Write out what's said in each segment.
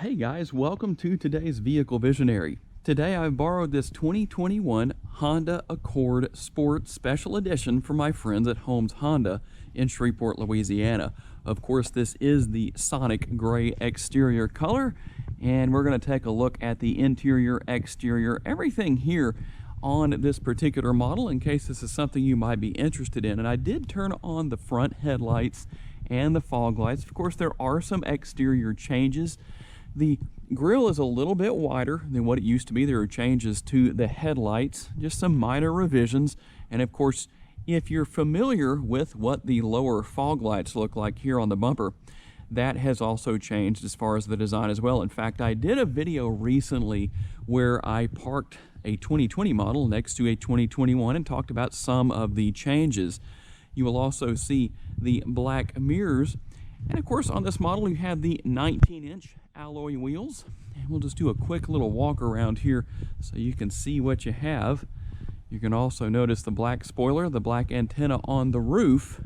Hey guys, welcome to today's Vehicle Visionary. Today I borrowed this 2021 Honda Accord Sport Special Edition from my friends at Holmes Honda in Shreveport, Louisiana. Of course, this is the Sonic Gray exterior color, and we're going to take a look at the interior, exterior, everything here on this particular model in case this is something you might be interested in. And I did turn on the front headlights and the fog lights. Of course, there are some exterior changes. The grille is a little bit wider than what it used to be. There are changes to the headlights, just some minor revisions. And of course, if you're familiar with what the lower fog lights look like here on the bumper, that has also changed as far as the design as well. In fact, I did a video recently where I parked a 2020 model next to a 2021 and talked about some of the changes. You will also see the black mirrors. And of course, on this model, you have the 19-inch alloy wheels. And we'll just do a quick little walk around here so you can see what you have. You can also notice the black spoiler, the black antenna on the roof,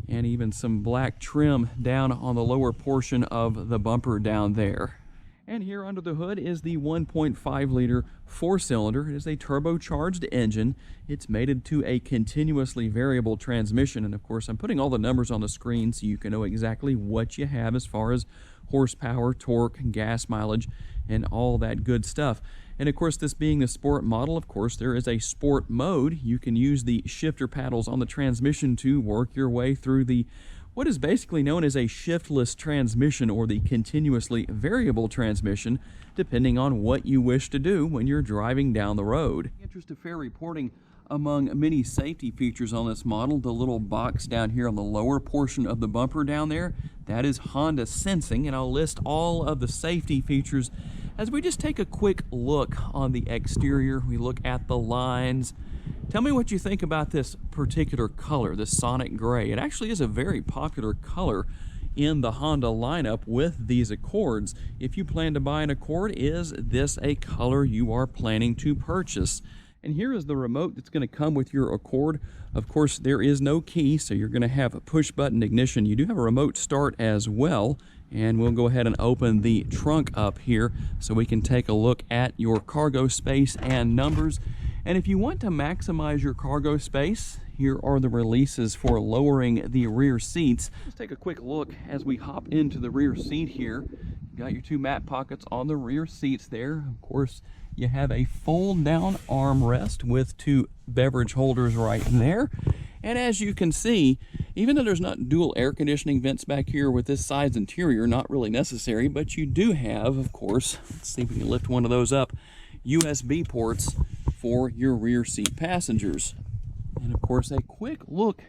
and even some black trim down on the lower portion of the bumper down there. And here under the hood is the 1.5-liter four-cylinder. It is a turbocharged engine. It's mated to a continuously variable transmission. And of course, I'm putting all the numbers on the screen so you can know exactly what you have as far as horsepower, torque, gas mileage, and all that good stuff. And of course, this being the sport model, of course, there is a sport mode. You can use the shifter paddles on the transmission to work your way through the what is basically known as a shiftless transmission, or the continuously variable transmission, depending on what you wish to do when you're driving down the road. Interest of fair reporting, among many safety features on this model, the little box down here on the lower portion of the bumper down there, that is Honda Sensing, and I'll list all of the safety features as we just take a quick look on the exterior. We look at the lines. Tell me what you think about this particular color, the Sonic Gray. It actually is a very popular color in the Honda lineup with these Accords. If you plan to buy an Accord, is this a color you are planning to purchase? And here is the remote that's going to come with your Accord. Of course, there is no key, so you're going to have a push-button ignition. You do have a remote start as well. And we'll go ahead and open the trunk up here so we can take a look at your cargo space and numbers. And if you want to maximize your cargo space, here are the releases for lowering the rear seats. Let's take a quick look as we hop into the rear seat here. You got your two mat pockets on the rear seats there. Of course, you have a fold-down armrest with two beverage holders right there. And as you can see, even though there's not dual air conditioning vents back here with this size interior, not really necessary, but you do have, of course, let's see if we can lift one of those up, USB ports for your rear seat passengers. And of course, a quick look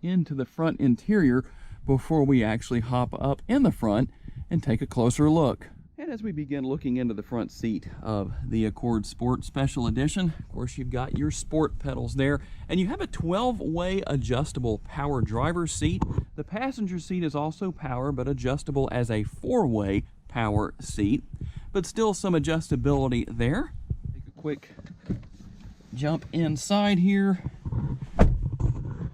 into the front interior before we actually hop up in the front and take a closer look. And as we begin looking into the front seat of the Accord Sport Special Edition, of course, you've got your sport pedals there, and you have a 12-way adjustable power driver's seat. The passenger seat is also power, but adjustable as a 4-way power seat, but still some adjustability there. Take a quick jump inside here.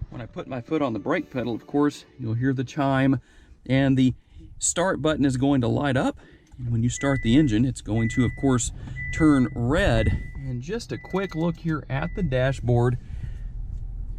When I put my foot on the brake pedal, of course, you'll hear the chime, and the start button is going to light up. And when you start the engine, it's going to, of course, turn red. And just a quick look here at the dashboard.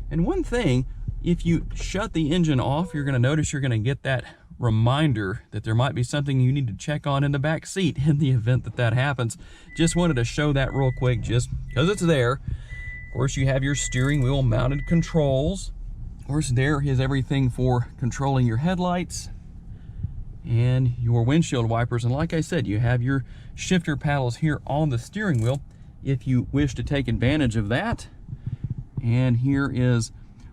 And one thing, if you shut the engine off, you're going to notice you're going to get that reminder that there might be something you need to check on in the back seat in the event that that happens. Just wanted to show that real quick just because it's there. Of course, you have your steering wheel mounted controls. Of course, there is everything for controlling your headlights and your windshield wipers. And like I said, you have your shifter paddles here on the steering wheel if you wish to take advantage of that. And here is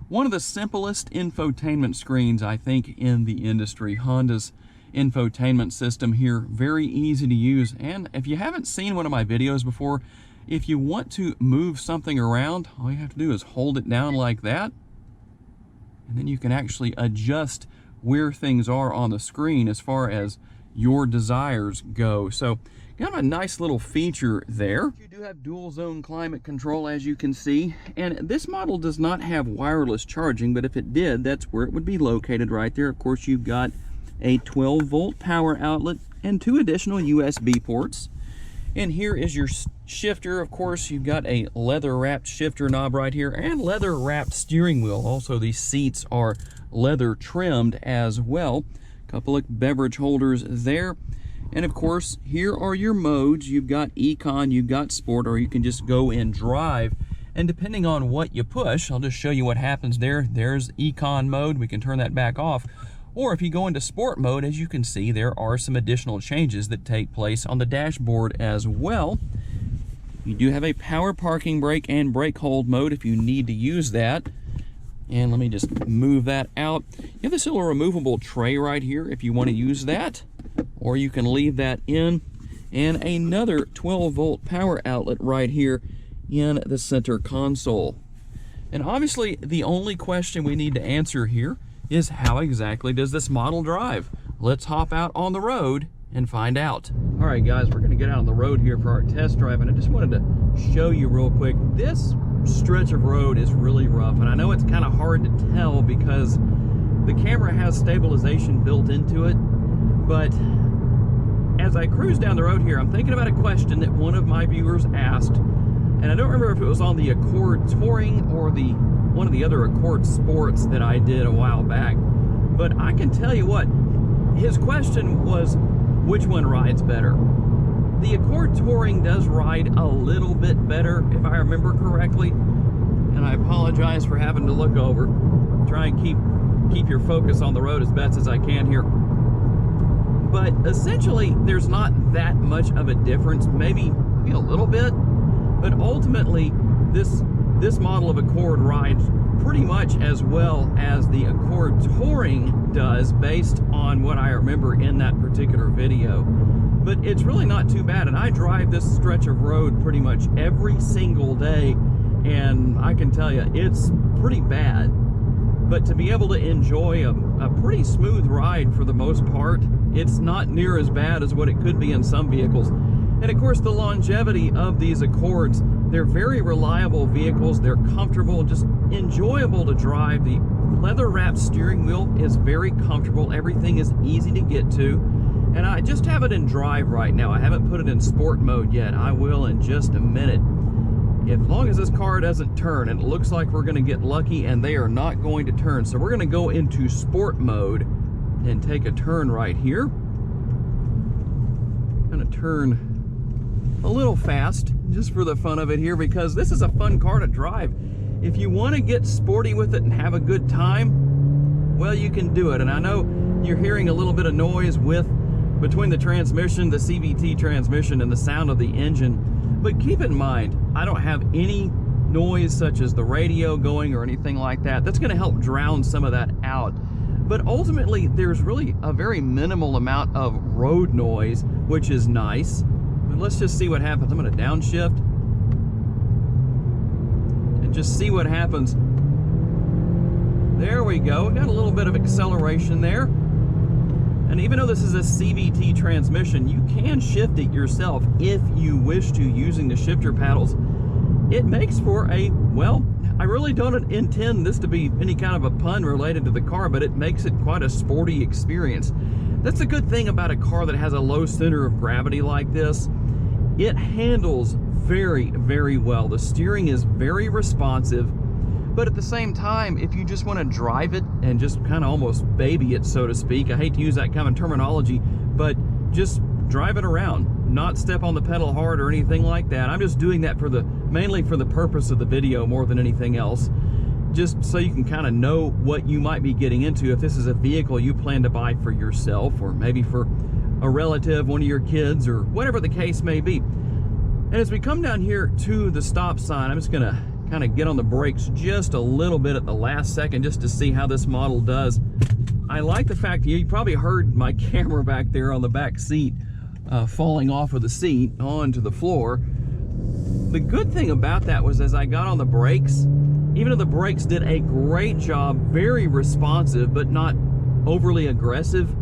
one of the simplest infotainment screens, I think, in the industry. Honda's infotainment system here, very easy to use. And if you haven't seen one of my videos before, if you want to move something around, all you have to do is hold it down like that, and then you can actually adjust where things are on the screen as far as your desires go. So kind of a nice little feature there. You do have dual zone climate control, as you can see, and this model does not have wireless charging, but if it did, that's where it would be located right there. Of course, you've got a 12-volt power outlet and 2 additional USB ports. And here is your shifter. Of course, you've got a leather-wrapped shifter knob right here and leather-wrapped steering wheel. Also, these seats are leather trimmed as well. A couple of beverage holders there. And of course, here are your modes. You've got Econ, you've got Sport, or you can just go and drive. And depending on what you push, I'll just show you what happens there. There's Econ mode. We can turn that back off. Or if you go into Sport mode, as you can see, there are some additional changes that take place on the dashboard as well. You do have a power parking brake and brake hold mode if you need to use that. And let me just move that out. You have this little removable tray right here if you want to use that, or you can leave that in. And another 12-volt power outlet right here in the center console. And obviously, the only question we need to answer here is how exactly does this model drive? Let's hop out on the road and find out. All right, guys, we're gonna get out on the road here for our test drive, and I just wanted to show you real quick. This stretch of road is really rough, and I know it's kind of hard to tell because the camera has stabilization built into it, but as I cruise down the road here, I'm thinking about a question that one of my viewers asked, and I don't remember if it was on the Accord Touring or one of the other Accord Sports that I did a while back, but I can tell you what, his question was, which one rides better? The Accord Touring does ride a little bit better, if I remember correctly, and I apologize for having to look over. Try and keep your focus on the road as best as I can here. But essentially, there's not that much of a difference, maybe a little bit, but ultimately, this model of Accord rides pretty much as well as the Accord Touring does based on what I remember in that particular video. But it's really not too bad, and I drive this stretch of road pretty much every single day, and I can tell you, it's pretty bad. But to be able to enjoy a pretty smooth ride for the most part, it's not near as bad as what it could be in some vehicles. And of course, the longevity of these Accords, they're very reliable vehicles. They're comfortable, just enjoyable to drive. The leather-wrapped steering wheel is very comfortable. Everything is easy to get to. And I just have it in drive right now. I haven't put it in sport mode yet. I will in just a minute. As long as this car doesn't turn, and it looks like we're going to get lucky and they are not going to turn. So we're going to go into sport mode and take a turn right here. Going to turn a little fast just for the fun of it here, because this is a fun car to drive. If you want to get sporty with it and have a good time, well, you can do it. And I know you're hearing a little bit of noise between the transmission, the CVT transmission, and the sound of the engine, but keep in mind, I don't have any noise such as the radio going or anything like that. That's going to help drown some of that out. But ultimately, there's really a very minimal amount of road noise, which is nice. But let's just see what happens. I'm going to downshift and just see what happens. There we go. Got a little bit of acceleration there. And even though this is a CVT transmission, you can shift it yourself if you wish to, using the shifter paddles. It makes for a, well, I really don't intend this to be any kind of a pun related to the car, but it makes it quite a sporty experience. That's a good thing about a car that has a low center of gravity like this. It handles very, very well. The steering is very responsive, but at the same time, if you just want to drive it and just kind of almost baby it, so to speak, I hate to use that kind of terminology, but just drive it around, not step on the pedal hard or anything like that. I'm just doing that mainly for the purpose of the video more than anything else, just so you can kind of know what you might be getting into if this is a vehicle you plan to buy for yourself, or maybe for a relative, one of your kids, or whatever the case may be. And as we come down here to the stop sign, I'm just gonna kind of get on the brakes just a little bit at the last second just to see how this model does. I like the fact that you probably heard my camera back there on the back seat falling off of the seat onto the floor. The good thing about that was, as I got on the brakes, even though the brakes did a great job, very responsive but not overly aggressive,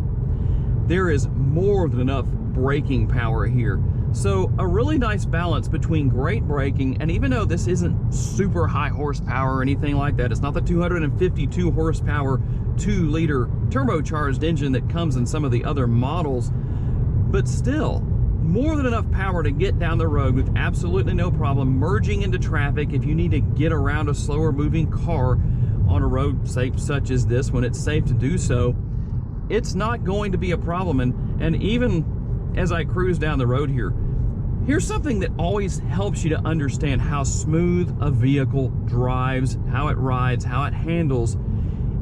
there is more than enough braking power here. So a really nice balance between great braking, and even though this isn't super high horsepower or anything like that, it's not the 252 horsepower 2-liter turbocharged engine that comes in some of the other models, but still, more than enough power to get down the road with absolutely no problem, merging into traffic if you need to get around a slower moving car on a road such as this when it's safe to do so. It's not going to be a problem. And even as I cruise down the road here, here's something that always helps you to understand how smooth a vehicle drives, how it rides, how it handles.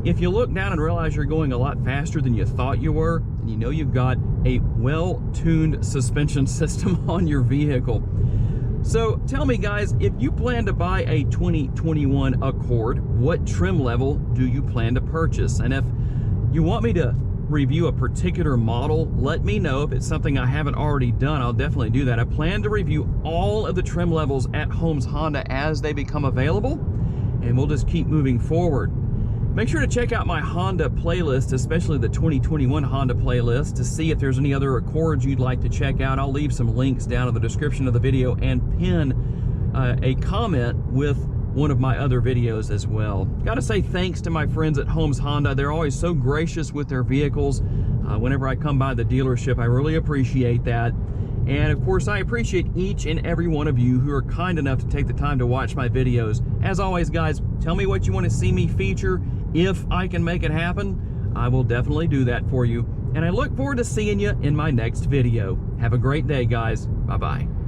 If you look down and realize you're going a lot faster than you thought you were, and you know you've got a well-tuned suspension system on your vehicle. So tell me, guys, if you plan to buy a 2021 Accord, what trim level do you plan to purchase? And if you want me to review a particular model, let me know. If it's something I haven't already done, I'll definitely do that. I plan to review all of the trim levels at Holmes Honda as they become available, and we'll just keep moving forward. Make sure to check out my Honda playlist, especially the 2021 Honda playlist, to see if there's any other Accords you'd like to check out. I'll leave some links down in the description of the video and pin a comment with one of my other videos as well. Gotta say thanks to my friends at Holmes Honda. They're always so gracious with their vehicles. Whenever I come by the dealership, I really appreciate that. And of course, I appreciate each and every one of you who are kind enough to take the time to watch my videos. As always, guys, tell me what you want to see me feature. If I can make it happen, I will definitely do that for you. And I look forward to seeing you in my next video. Have a great day, guys. Bye-bye.